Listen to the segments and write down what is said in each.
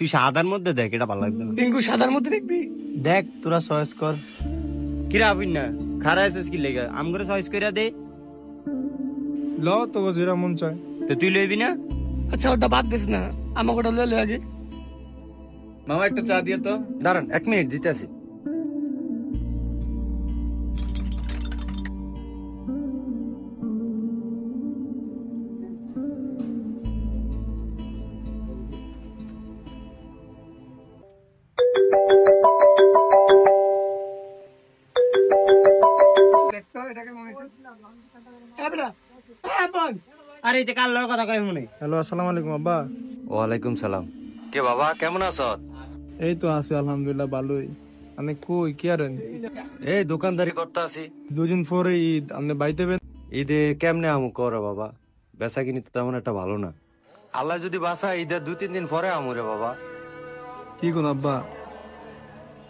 তুই সাদার মধ্যে দেখ, এটা ভালো লাগবে না। পিঙ্কু সাদার মধ্যে দেখবি, দেখ তোরা চয়েস কর। কিরা আপিন না খারা আছিস কি লেগে আমগরে চয়েস কইরা দে। ল তোকে যেটা মন চায়। তো তুই লইবি না? আচ্ছা ওটা বাদ দিস না, আমাকে ওটা লইলে আগে। মামা একটা চা দিয়ে তো। দাঁড়ান 1 মিনিট দিতে আসি। আরে এটা কার লগে কথা কই মনে? হ্যালো, আসসালামু আলাইকুম আব্বা। ওয়ালাইকুম সালাম। কে বাবা কেমন আছো? এই তো আছি আলহামদুলিল্লাহ ভালোই। আপনি কই কি আরেন? এই দোকানদারি করতে আসি। 2 দিন পরে ঈদ, আপনি বাইতে বেন? ঈদে কেমনে আমু করো বাবা, বেচা কিনি তো তেমন একটা ভালো না। আল্লাহ যদি বাসা ঈদের 2-3 দিন পরে আমু রে বাবা। কি কোন আব্বা,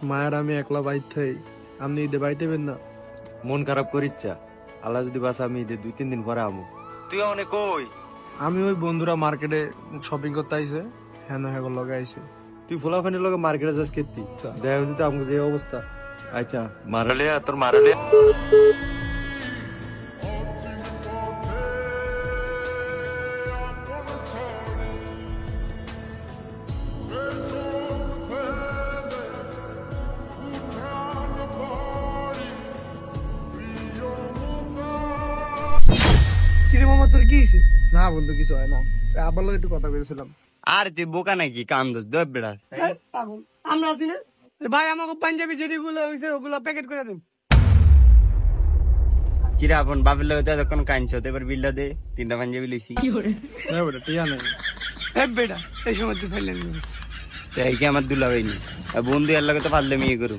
মায়ের আমি একলা বাইতে, আপনি ঈদে বাইতে বেন না? মন খারাপ করিচ্ছা, আল্লাহ যদি বাসা আমি ঈদের 2-3 দিন পরে আমু। তুই অনেক কই? আমি ওই বন্ধুরা মার্কেটে শপিং করতে আইছে, হ্যাঁ হ্যাঁ লগে আইছে। তুই ফুলাফানির লগে মার্কেটে যাস কেতি, দেখা হচ্ছে তো আমগো যে অবস্থা। আচ্ছা মারালে তোর মারালে কিরে মামা তোর কি হয়েছে? না বন্ধু কিছু হয় না, আবার লগে একটু কথা কইছিলাম। আর তুই বোকা নাকি কান্দস দব বেড়াস? আমরা আছি না ভাই, আমাকে পাঞ্জাবি যেগুলো হয়েছে ওগুলো প্যাকেট করে দিন। কিরা আপন বাপের লগে তো এতক্ষণ কাঁদছ, এবার বিলটা দে। 3টা পাঞ্জাবি লইছি। হ্যাঁ বেটা টিয়া নাই। বেটা এই সময় তুই ফেললেন তো এই কি আমার দুলা হয়নি, বন্ধু এর লগে তো পারলে মেয়ে করু।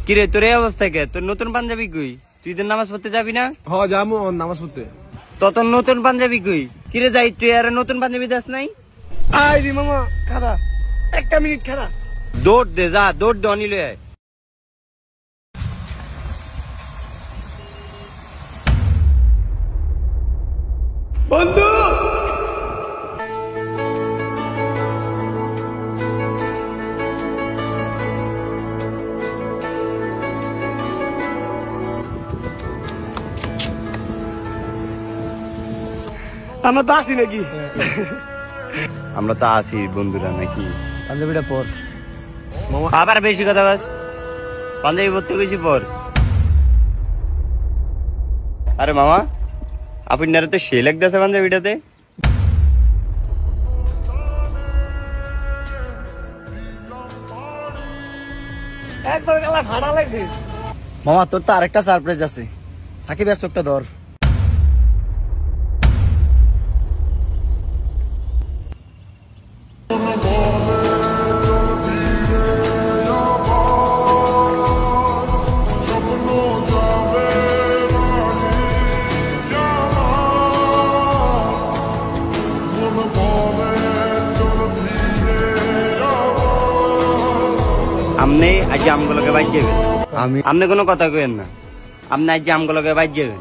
কিরে তোর এই অবস্থা কে? তোর নতুন পাঞ্জাবি কই? তুই তো নামাজ পড়তে যাবি না? হ যামু নামাজ পড়তে। তো তোর নতুন পাঞ্জাবি কই? কিরে যাই তুই আর নতুন পাঞ্জাবি দাস নাই? আই রে মামা খারা, 1 মিনিট খারা। দৌড় দে, যা দৌড় দে, অনিল আয়। বন্ধু আমরা তো আসি নাকি? আমরা তো আছি বন্ধুরা নাকি? পাঞ্জাবিটা পর। আবার বেশি কথা বাস, পাঞ্জাবি পড়তে গেছি পর। আরে মামা আপনার তো সে লাগতেছে পাঞ্জাবিটাতে। একবার গেলা ভাড়া লাগছে। মামা তোর তো আরেকটা সারপ্রাইজ আছে, সাকিব এসো একটা ধর। আপনি আজ আমগুলোকে বাইর যাবেন, আপনি কোনো কথা কেন না। আপনি আজ আমগুলোকে বাইর যাবেন।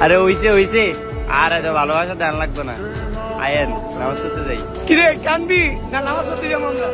আরে হইছে আর এত ভালোবাসা ধ্যান লাগবে না। আয়েন নামাজ পড়তে যাই। কিরে কানবি না নামাজ পড়তে যাবো আমরা?